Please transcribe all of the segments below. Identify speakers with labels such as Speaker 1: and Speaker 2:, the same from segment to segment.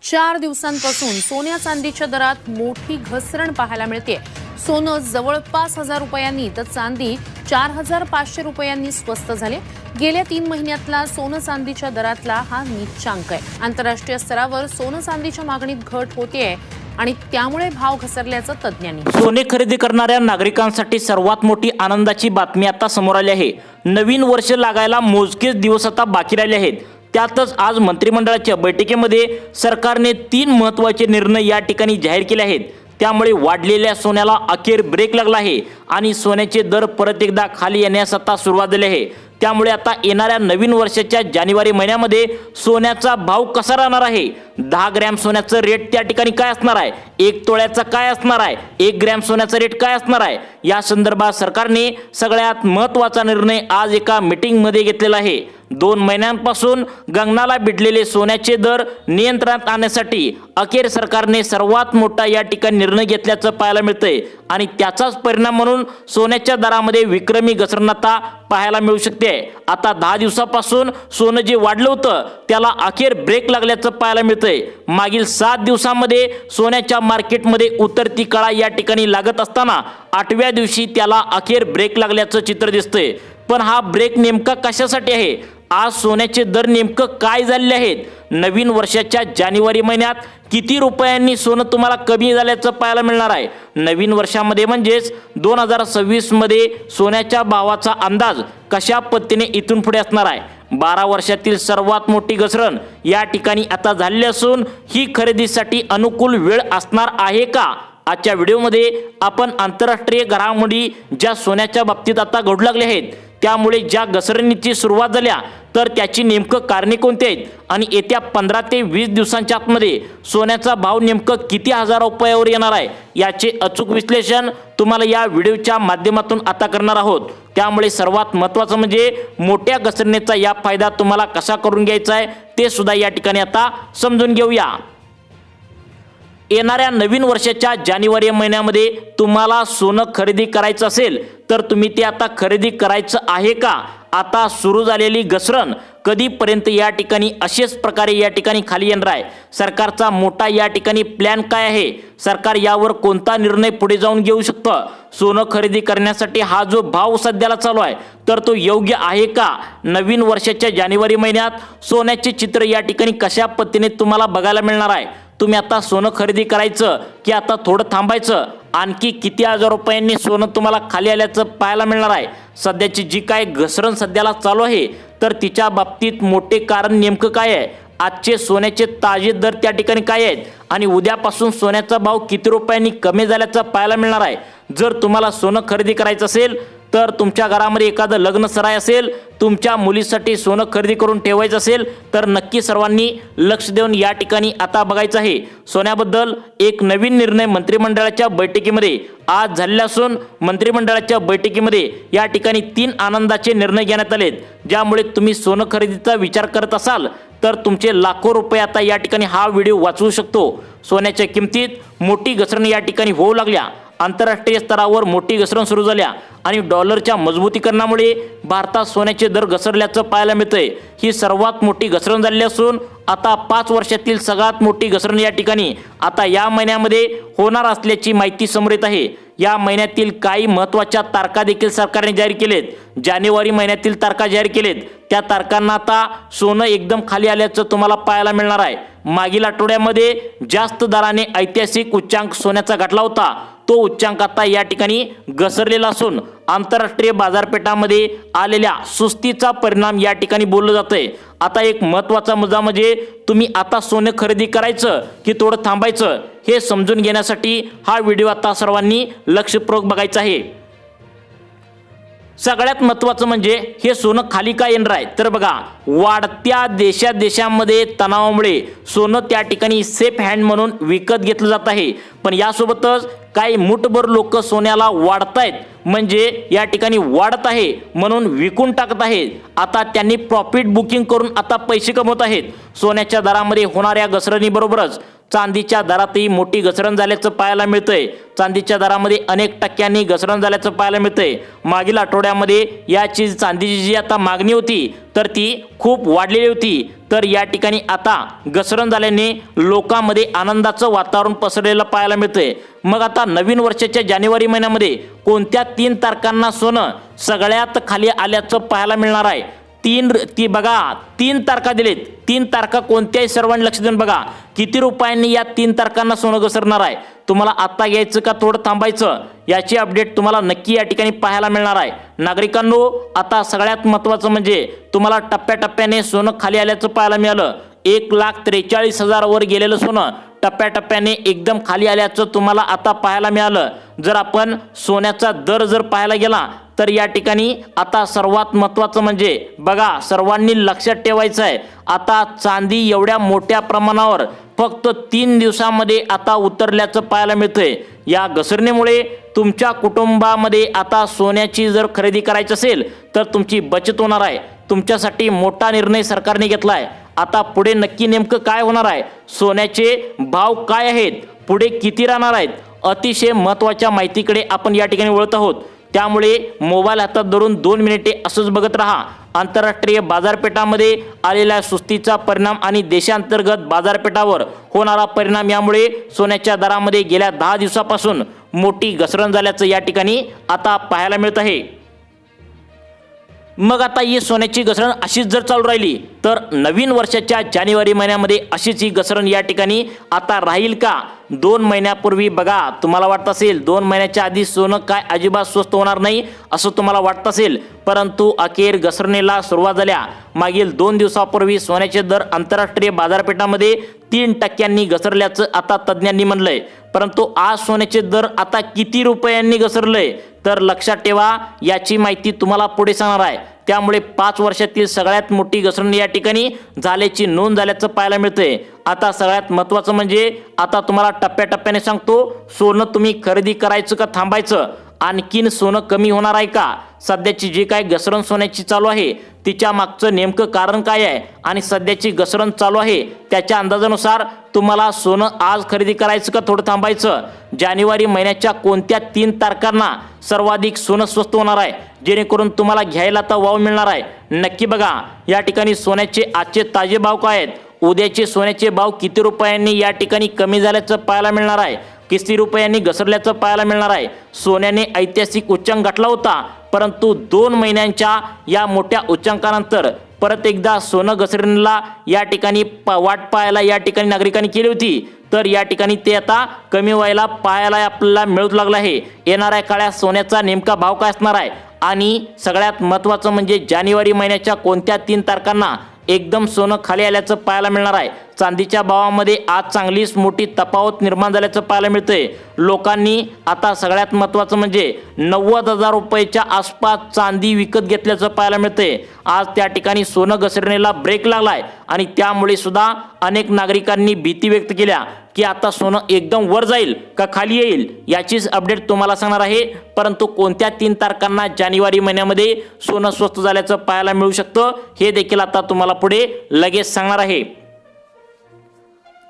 Speaker 1: 4 दिवसांपासून सोन्या चांदीच्या दरात मोठी घसरण पाहायला मिळते। सोनं जवळपास 1000 रुपयांनी तर चांदी 4500 रुपयांनी स्वस्त झाले। गेल्या 3 महिन्यातला सोनं चांदीच्या दरातला हा नीचांक आहे। आंतरराष्ट्रीय स्तरावर सोनं चांदीच्या मागणीत घट होतेय आणि त्यामुळे भाव घसरल्याचं तज्ञांनी।
Speaker 2: सोने खरेदी करणाऱ्या नागरिकांसाठी सर्वात मोठी आनंदाची बातमी आता समोर आली आहे। नवीन वर्ष लागायला मोजकेच दिवस आता बाकी राहिले आहेत। त्यातच आज मंत्रिमंडळाच्या बैठकीमध्ये सरकारने 3 महत्त्वाचे निर्णय या ठिकाणी जाहीर केले आहेत। त्यामुळे वाढलेल्या सोन्याला अखेर ब्रेक लागला आहे आणि सोन्याचे दर परत एकदा खाली येण्यास आता सुरुवात झाली आहे। त्यामुळे आता येणाऱ्या नवीन वर्षाच्या जानेवारी महिन्यामध्ये सोन्याचा भाव कसा राहणार आहे, 10 ग्रॅम सोन्याचं रेट त्या ठिकाणी काय असणार आहे, 1 तोळ्याचा काय असणार आहे, 1 ग्रॅम सोन्याचा रेट काय असणार आहे, या संदर्भात सरकारने सगळ्यात महत्त्वाचा निर्णय आज एका मीटिंगमध्ये घेतलेला आहे। 2 महिन्यांपासून गगनाला भिडलेले सोन्याचे दर नियंत्रणात आणण्यासाठी अखेर सरकारने सर्वात मोठा या ठिकाणी निर्णय घेतल्याचं पाहायला मिळतंय आणि त्याचाच परिणाम म्हणून सोन्याच्या दरामध्ये विक्रमी घसरण आता पाहायला मिळू शकते। आता 10 दिवसापासून सोनं जे वाढलं होतं त्याला अखेर ब्रेक लागल्याचं पाहायला मिळतंय। मागील 7 दिवसांमध्ये सोन्याच्या मार्केटमध्ये उतरती कळा या ठिकाणी लागत असताना 8व्या दिवशी त्याला अखेर ब्रेक लागल्याचं चित्र दिसतंय। पण हा ब्रेक नेमका कशासाठी आहे? आज सोन्याचे दर नेमकं काय झालेले आहेत? नवीन वर्षाच्या जानेवारी महिन्यात किती रुपयांनी सोनं तुम्हाला कमी झाल्याचं पाहायला मिळणार आहे? नवीन वर्षामध्ये म्हणजेच 2026 मध्ये सोन्याच्या भावाचा अंदाज कशा पद्धतीने इथून पुढे असणार आहे? 12 वर्षातील सर्वात मोठी घसरण या ठिकाणी आता झालेली असून ही खरेदीसाठी अनुकूल वेळ असणार आहे का? आजच्या व्हिडिओमध्ये आपण आंतरराष्ट्रीय घडामोडी ज्या सोन्याच्या बाबतीत आता घडू लागले आहेत त्यामुळे ज्या घसरणीची सुरुवात झाल्या तर त्याची नेमकं कारणे कोणती आहेत आणि येत्या 15 ते 20 दिवसांच्या आतमध्ये सोन्याचा भाव नेमकं किती हजार रुपयावर येणार आहे याचे अचूक विश्लेषण तुम्हाला या व्हिडिओच्या माध्यमातून आता करणार आहोत। त्यामुळे सर्वात महत्त्वाचं म्हणजे मोठ्या घसरणीचा या फायदा तुम्हाला कसा करून घ्यायचा आहे ते सुद्धा या ठिकाणी आता समजून घेऊया। येणाऱ्या नवीन वर्षाच्या जानेवारी महिन्यामध्ये तुम्हाला सोनं खरेदी करायचं असेल तर तुम्ही ते आता खरेदी करायचं आहे का? आता सुरू झालेली घसरण कधीपर्यंत या ठिकाणी अशाच प्रकारे या ठिकाणी खाली येणार आहे? सरकारचा मोठा या ठिकाणी प्लॅन काय आहे? सरकार यावर कोणता निर्णय पुढे जाऊन घेऊ शकतं? सोनं खरेदी करण्यासाठी हा जो भाव सध्याला चालू आहे तर तो योग्य आहे का? नवीन वर्षाच्या जानेवारी महिन्यात सोन्याचे चित्र या ठिकाणी कशा पद्धतीने तुम्हाला बघायला मिळणार आहे? तुम्ही आता सोनं खरेदी करायचं की आता थोडं थांबायचं? आणखी किती हजार रुपयांनी सोनं तुम्हाला खाली आल्याचं पाहायला मिळणार आहे? सध्याची जी काय घसरण सध्याला चालू आहे तर तिच्या बाबतीत मोठे कारण नेमकं काय आहे? आजचे सोन्याचे ताजे दर त्या ठिकाणी काय आहेत आणि उद्यापासून सोन्याचा भाव किती रुपयांनी कमी झाल्याचं पाहायला मिळणार आहे? जर तुम्हाला सोनं खरेदी करायचं असेल तर तुमच्या घरामध्ये एखादं लग्न सराय असेल, तुमच्या मुलीसाठी सोनं खरेदी करून ठेवायचं असेल तर नक्की सर्वांनी लक्ष देऊन या ठिकाणी आता बघायचं आहे। सोन्याबद्दल एक नवीन निर्णय मंत्रिमंडळाच्या बैठकीमध्ये आज झालेला असून मंत्रिमंडळाच्या बैठकीमध्ये या ठिकाणी 3 आनंदाचे निर्णय घेण्यात आलेत, ज्यामुळे तुम्ही सोनं खरेदीचा विचार करत असाल तर तुमचे लाखो रुपये आता या ठिकाणी हा व्हिडिओ वाचवू शकतो। सोन्याच्या किमतीत मोठी घसरण या ठिकाणी होऊ लागल्या, आंतरराष्ट्रीय स्तरावर मोठी घसरण सुरू झाल्या आणि डॉलरच्या मजबूतीकरणामुळे भारतात सोन्याचे दर घसरल्याचं पाहायला मिळतंय। ही सर्वात मोठी घसरण झालेली असून आता 5 वर्षातील सगळ्यात मोठी घसरण या ठिकाणी आता या महिन्यामध्ये होणार असल्याची माहिती समोर येत आहे। या महिन्यातील काही महत्त्वाच्या तारखा देखील सरकारने जाहीर केलेत। जानेवारी महिन्यातील तारखा जाहीर केलेत, त्या तारखांना आता सोनं एकदम खाली आल्याचं तुम्हाला पाहायला मिळणार आहे। मागील आठवड्यामध्ये जास्त दराने ऐतिहासिक उच्चांक सोन्याचा गाठला होता, तो उच्चांक आता या ठिकाणी घसरलेला असून आंतरराष्ट्रीय बाजारपेठामध्ये आलेल्या सुस्तीचा परिणाम या ठिकाणी बोललं जातंय। आता एक महत्त्वाचा मुद्दा म्हणजे तुम्ही आता सोनं खरेदी करायचं की थोडं थांबायचं हे समजून घेण्यासाठी हा व्हिडिओ आता सर्वांनी लक्षपूर्वक बघायचा आहे। सगळ्यात महत्त्वाचं म्हणजे हे सोनं खाली का येणार आहे तर बघा, वाढत्या देशांमध्ये तणावामुळे सोनं त्या ठिकाणी सेफ हँड म्हणून विकत घेतलं जात आहे। पण यासोबतच काही मुठभर लोक सोन्याला वाढतायत म्हणजे या ठिकाणी वाढत आहे म्हणून विकून टाकत आहेत। आता त्यांनी प्रॉफिट बुकिंग करून आता पैसे कमवत आहेत। सोन्याच्या दरामध्ये होणाऱ्या घसरणीबरोबरच चांदीच्या दरातही मोठी घसरण झाल्याचं पाहायला मिळतंय। चांदीच्या दरामध्ये अनेक टक्क्यांनी घसरण झाल्याचं पाहायला मिळतंय। मागील आठवड्यामध्ये याची चांदीची जी आता मागणी होती तर ती खूप वाढलेली होती, तर या ठिकाणी आता घसरण झाल्याने लोकांमध्ये आनंदाचं वातावरण पसरलेलं पाहायला मिळतंय। मग आता नवीन वर्षाच्या जानेवारी महिन्यामध्ये कोणत्या 3 तारखांना सोनं सगळ्यात खाली आल्याचं पाहायला मिळणार आहे? बघा 3 तारखा दिलेत। 3 तारखा कोणत्याही सर्वांनी लक्ष देऊन बघा किती रुपयांनी या 3 तारखांना सोनं घसरणार आहे। तुम्हाला आता घ्यायचं का थोडं थांबायचं याची अपडेट तुम्हाला नक्की या ठिकाणी पाहायला मिळणार आहे। नागरिकांनो, आता सगळ्यात महत्त्वाचं म्हणजे तुम्हाला टप्प्याटप्प्याने सोनं खाली आल्याचं पाहायला मिळालं। 1,43,000 वर गेलेलं सोनं टप्प्याटप्प्याने एकदम खाली आल्याचं तुम्हाला आता पाहायला मिळालं। जर आपण सोन्याचा दर जर पाहायला गेला तर या ठिकाणी आता सर्वात महत्त्वाचं म्हणजे बघा सर्वांनी लक्षात ठेवायचं आहे, आता चांदी एवढ्या मोठ्या प्रमाणावर फक्त 3 दिवसामध्ये आता उतरल्याचं पाहायला मिळतंय। या घसरणीमुळे तुमच्या कुटुंबामध्ये आता सोन्याची जर खरेदी करायची असेल तर तुमची बचत होणार आहे। तुमच्यासाठी मोठा निर्णय सरकारने घेतलाय। आता पुढे नक्की नेमकं काय होणार आहे, सोन्याचे भाव काय आहेत, पुढे किती राहणार आहेत, अतिशय महत्त्वाच्या माहितीकडे आपण या ठिकाणी वळत आहोत। त्यामुळे मोबाईल हातात धरून 2 मिनिटे असंच बघत राहा। आंतरराष्ट्रीय बाजारपेठामध्ये आलेल्या सुस्तीचा परिणाम आणि देशांतर्गत बाजारपेठावर होणारा परिणाम यामुळे सोन्याच्या दरामध्ये गेल्या 10 दिवसापासून मोठी घसरण झाल्याचं या ठिकाणी आता पाहायला मिळत आहे। मग आता ही सोन्याची घसरण अशीच जर चालू राहिली तर नवीन वर्षाच्या जानेवारी महिन्यामध्ये अशीच ही घसरण या ठिकाणी आता राहील का? 2 महिन्यापूर्वी बघा तुम्हाला वाटत असेल 2 महिन्याच्या आधी सोनं काय अजिबात स्वस्त होणार नाही असं तुम्हाला वाटत असेल, परंतु अखेर घसरणीला सुरुवात झाल्या। मागील 2 दिवसापूर्वी सोन्याचे दर आंतरराष्ट्रीय बाजारपेठामध्ये 3 टक्क्यांनी घसरल्याचं आता तज्ज्ञांनी म्हणलंय। परंतु आज सोन्याचे दर आता किती रुपयांनी घसरलंय तर लक्षात ठेवा, याची माहिती तुम्हाला पुढे सांगणार आहे। त्यामुळे 5 वर्षातील सगळ्यात मोठी घसरण या ठिकाणी झाल्याची नोंद झाल्याचं पाहायला मिळतंय। आता सगळ्यात महत्त्वाचं म्हणजे आता तुम्हाला टप्प्याटप्प्याने सांगतो, सोनं तुम्ही खरेदी करायचं का थांबायचं? आणखीन सोनं कमी होणार आहे का? सध्याची जी काय घसरण सोन्याची चालू आहे तिच्या मागचं नेमकं कारण काय आहे आणि सध्याची घसरण चालू आहे त्याच्या अंदाजानुसार तुम्हाला सोनं आज खरेदी करायचं का थोडं थांबायचं? जानेवारी महिन्याच्या कोणत्या 3 तारखांना सर्वाधिक सोनं स्वस्त होणार आहे जेणेकरून तुम्हाला घ्यायला तर वाव मिळणार आहे? नक्की बघा या ठिकाणी सोन्याचे आजचे ताजे भाव काय आहेत, उद्याचे सोन्याचे भाव किती रुपयांनी या ठिकाणी कमी झाल्याचं पाहायला मिळणार आहे, किती रुपयांनी घसरल्याचं पाहायला मिळणार आहे। सोन्याने ऐतिहासिक उच्चांक गाठला होता, परंतु 2 महिन्यांच्या या मोठ्या उच्चांकानंतर परत एकदा सोनं घसरणीला या ठिकाणी वाट पाहायला या ठिकाणी नागरिकांनी केली होती, तर या ठिकाणी ते आता कमी व्हायला पाहायला आपल्याला मिळू लागलं आहे। येणाऱ्या काळात सोन्याचा नेमका भाव काय असणार आहे आणि सगळ्यात महत्त्वाचं म्हणजे जानेवारी महिन्याच्या कोणत्या 3 तारखांना एकदम सोनं खाली आल्याचं पाहायला मिळणार आहे। चांदीच्या भावामध्ये आज चांगलीच मोठी तफावत निर्माण झाल्याचं पाहायला मिळतंय। लोकांनी आता सगळ्यात महत्त्वाचं म्हणजे 90,000 रुपयाच्या आसपास चांदी विकत घेतल्याचं पाहायला मिळतंय। आज त्या ठिकाणी सोनं घसरणीला ब्रेक लागलाय आणि त्यामुळे सुद्धा अनेक नागरिकांनी भीती व्यक्त केल्या की आता सोनं एकदम वर जाईल का खाली येईल, याचीच अपडेट तुम्हाला सांगणार आहे। परंतु कोणत्या 3 तारखांना जानेवारी महिन्यामध्ये सोनं स्वस्त झाल्याचं पाहायला मिळू शकतं हे देखील आता तुम्हाला पुढे लगेच सांगणार आहे।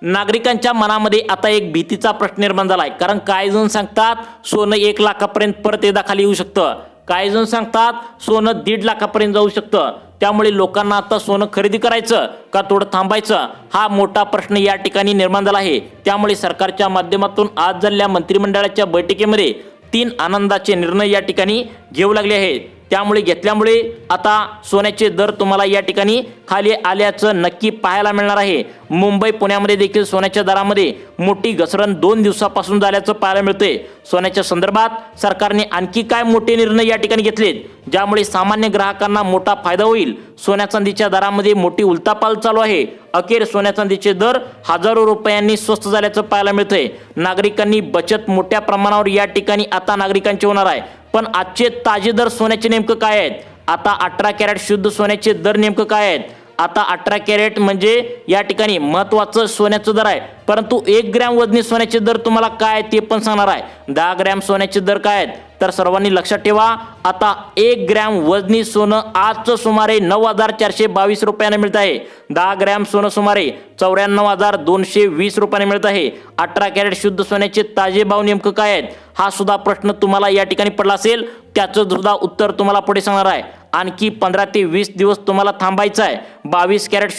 Speaker 2: नागरिकांच्या मनामध्ये आता एक भीतीचा प्रश्न निर्माण झालाय, कारण काही जण सांगतात सोनं 1 लाखापर्यंत परत एकदा खाली येऊ शकतं, काही जण सांगतात सोनं 1.5 लाखापर्यंत जाऊ शकतं। त्यामुळे लोकांना आता सोनं खरेदी करायचं का थोडं थांबायचं हा मोठा प्रश्न या ठिकाणी निर्माण झाला आहे। त्यामुळे सरकारच्या माध्यमातून आज झालेल्या मंत्रिमंडळाच्या बैठकीमध्ये 3 आनंदाचे निर्णय या ठिकाणी घेऊ लागले आहेत। घेतल्यामुळे आता सोन्याचे दर तुम्हाला या ठिकाणी खाली आल्याचं नक्की पाहायला मिळणार आहे। मुंबई पुण्यामध्ये देखील सोन्याच्या दरामध्ये मोठी घसरण 2 दिवसापासून झाल्याचं पाहायला मिळते। सोन्याच्या संदर्भात सरकारने आणखी काय मोठे निर्णय या ठिकाणी घेतलेत ज्यामुळे सामान्य ग्राहकांना मोठा फायदा होईल? सोन्या चांदीच्या दरामध्ये मोठी उलथापाल चालू आहे। अखेर सोन्या चांदीचे दर हजारो रुपयांनी स्वस्त झाल्याचं पाहायला मिळतंय। नागरिकांनी बचत मोठ्या प्रमाणावर या ठिकाणी आता नागरिकांची होणार आहे। पण आजचे ताजे दर सोन्याचे नेमकं काय आहेत? आता 18 कॅरेट शुद्ध सोन्याचे दर नेमकं काय आहेत? आता 18 कॅरेट म्हणजे या ठिकाणी महत्त्वाचं सोन्याचं दर आहे, परंतु 1 ग्रॅम वजनी सोन्याचे दर तुम्हाला काय ते पण सांगणार आहे। 10 ग्रॅम सोन्याचे दर काय आहेत तर सर्वांनी लक्षात ठेवा, आता 1 ग्रॅम वजनी सोनं आजचं सुमारे 9,422 रुपयाने मिळत आहे. 10 ग्रॅम सोनं सुमारे 94,220 रुपयाने मिळत आहे. 18 कॅरेट शुद्ध सोन्याचे ताजे भाव नेमकं काय आहेत, हा सुद्धा प्रश्न तुम्हाला या ठिकाणी पडला असेल. त्याचं सुद्धा उत्तर तुम्हाला पुढे सांगणार आहे. आणखी 15 ते 20 दिवस तुम्हाला थांबायचं आहे. 22 कॅरेट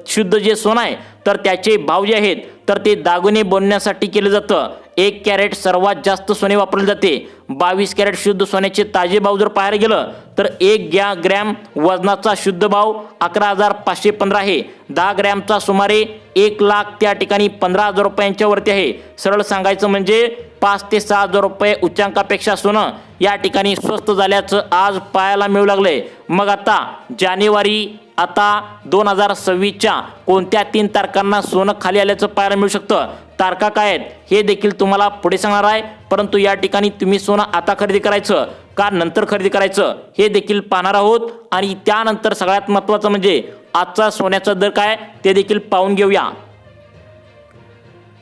Speaker 2: शुद्ध जे सोनं आहे तर त्याचे भाव जे आहेत तर ते दागिने बनवण्यासाठी केलं जातं. 1 कॅरेट सर्वात जास्त सोने वापरले जाते. 22 कॅरेट शुद्ध सोन्याचे ताजे भाव जर पाहायला गेलं तर 1 ग्रॅम वजनाचा शुद्ध भाव 11,515 आहे. 10 ग्रॅमचा सुमारे 1 लाख त्या ठिकाणी 15,000 रुपयांच्या वरती आहे. सरळ सांगायचं म्हणजे 5 ते 6,000 रुपये उच्चांकापेक्षा सोनं या ठिकाणी स्वस्त झाल्याचं आज पाहायला मिळू लागलंय. मग आता जानेवारी 2026च्या कोणत्या 3 तारखांना सोनं खाली आल्याचं पाहायला मिळू शकतं, तारखा काय आहेत हे देखील तुम्हाला पुढे सांगणार आहे. परंतु या ठिकाणी तुम्ही सोनं आता खरेदी करायचं का नंतर खरेदी करायचं हे देखील पाहणार आहोत. आणि त्यानंतर सगळ्यात महत्त्वाचं म्हणजे आजचा सोन्याचा दर काय ते देखील पाहून घेऊया.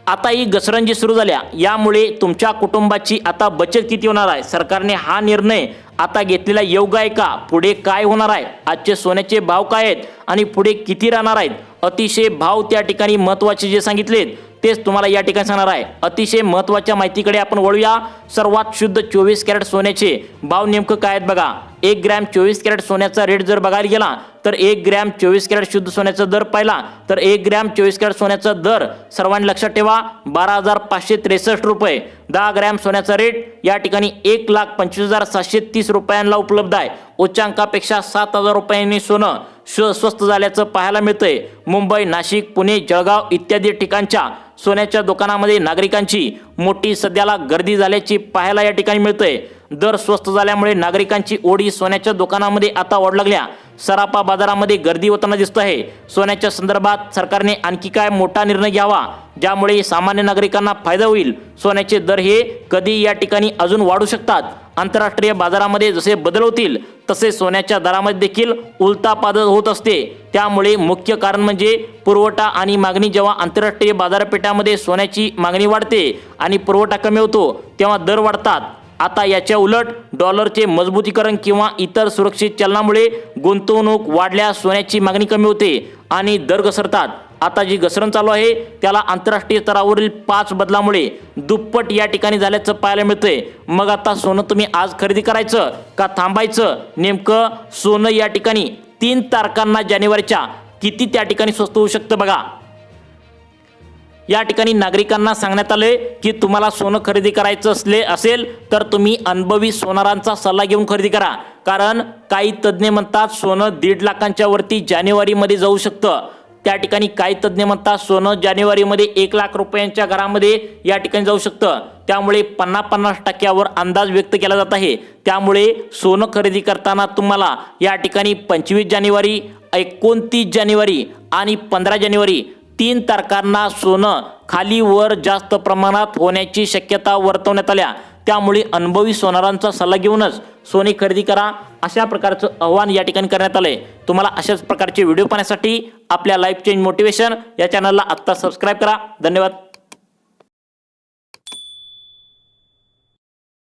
Speaker 2: आता ही घसरण जी सुरू झाल्या यामुळे तुमच्या कुटुंबाची आता बचत किती होणार आहे, सरकारने हा निर्णय आता घेतलेला योग्य आहे का, पुढे काय होणार आहे, आजचे सोन्याचे भाव काय आहेत आणि पुढे किती राहणार आहेत, अतिशय भाव त्या ठिकाणी महत्त्वाचे जे सांगितलेत तेच तुम्हाला या ठिकाणी सांगणार आहे. अतिशय महत्त्वाच्या माहितीकडे आपण वळूया. सर्वात शुद्ध 24 कॅरेट सोन्याचे भाव नेमकं काय आहेत बघा. 1 ग्रॅम 24 कॅरेट सोन्याचा रेट जर बघायला गेला तर 1 ग्रॅम 24 कॅरेट शुद्ध सोन्याचा दर पाहिला तर 1 ग्रॅम 24 कॅरेट सोन्याचा दर सर्वांनी लक्षात ठेवा 12,563 रुपये. 10 ग्रॅम सोन्याचा रेट या ठिकाणी 1,25,730 रुपयांना उपलब्ध आहे. उच्चांकापेक्षा 7,000 रुपयांनी सोनं स्वस्त झाल्याचं पाहायला मिळतंय. मुंबई, नाशिक, पुणे, जळगाव इत्यादी ठिकाणच्या सोन्याच्या दुकानामध्ये नागरिकांची मोठी सध्याला गर्दी झाल्याची पाहायला या ठिकाणी मिळतंय. दर स्वस्त झाल्यामुळे नागरिकांची ओढी सोन्याच्या दुकानामध्ये आता वाढ लागल्या. सराफा बाजारामध्ये गर्दी होताना दिसत आहे. सोन्याच्या संदर्भात सरकारने आणखी काय मोठा निर्णय घ्यावा ज्यामुळे सामान्य नागरिकांना फायदा होईल. सोन्याचे दर हे कधी या ठिकाणी अजून वाढू शकतात. आंतरराष्ट्रीय बाजारामध्ये जसे बदल होतील तसे सोन्याच्या दरामध्ये देखील उलथापालथ होत असते. त्यामुळे मुख्य कारण म्हणजे पुरवठा आणि मागणी. जेव्हा आंतरराष्ट्रीय बाजारपेठामध्ये सोन्याची मागणी वाढते आणि पुरवठा कमी होतो तेव्हा दर वाढतात. आता याच्या उलट डॉलरचे मजबूतीकरण किंवा इतर सुरक्षित चलनामुळे गुंतवणूक वाढल्यास सोन्याची मागणी कमी होते आणि दर घसरतात. आता जी घसरण चालू आहे त्याला आंतरराष्ट्रीय स्तरावरील 5 बदलामुळे दुप्पट या ठिकाणी झाल्याचं पाहायला मिळतंय. मग आता सोनं तुम्ही आज खरेदी करायचं का थांबायचं, नेमकं सोनं या ठिकाणी 3 तारखांना जानेवारीच्या किती त्या ठिकाणी स्वस्त होऊ शकतं बघा. या ठिकाणी नागरिकांना सांगण्यात आले की तुम्हाला सोनं खरेदी करायचं असेल तर तुम्ही अनुभवी सोनारांचा सल्ला घेऊन खरेदी करा. कारण काही तज्ज्ञ म्हणतात सोनं 1.5 लाखांच्या वरती जानेवारीमध्ये जाऊ शकतं. त्या ठिकाणी काही तज्ज्ञ म्हणतात सोनं जानेवारीमध्ये 1 लाख रुपयांच्या घरामध्ये या ठिकाणी जाऊ शकतं. त्यामुळे 50% अंदाज व्यक्त केला जात आहे. त्यामुळे सोनं खरेदी करताना तुम्हाला या ठिकाणी 25 जानेवारी, 29 जानेवारी आणि 15 जानेवारी 3 तारखांना सोनं खाली वर जास्त प्रमाणात होण्याची शक्यता वर्तवण्यात आल्या. त्यामुळे अनुभवी सोनारांचा सल्ला घेऊनच सोने खरेदी करा अशा प्रकारचं आव्हान या ठिकाणी करण्यात आलंय. तुम्हाला अशाच प्रकारचे व्हिडिओ पाहण्यासाठी आपल्या लाईफ चेंज मोटिवेशन या चॅनलला आत्ता सबस्क्राईब करा. धन्यवाद.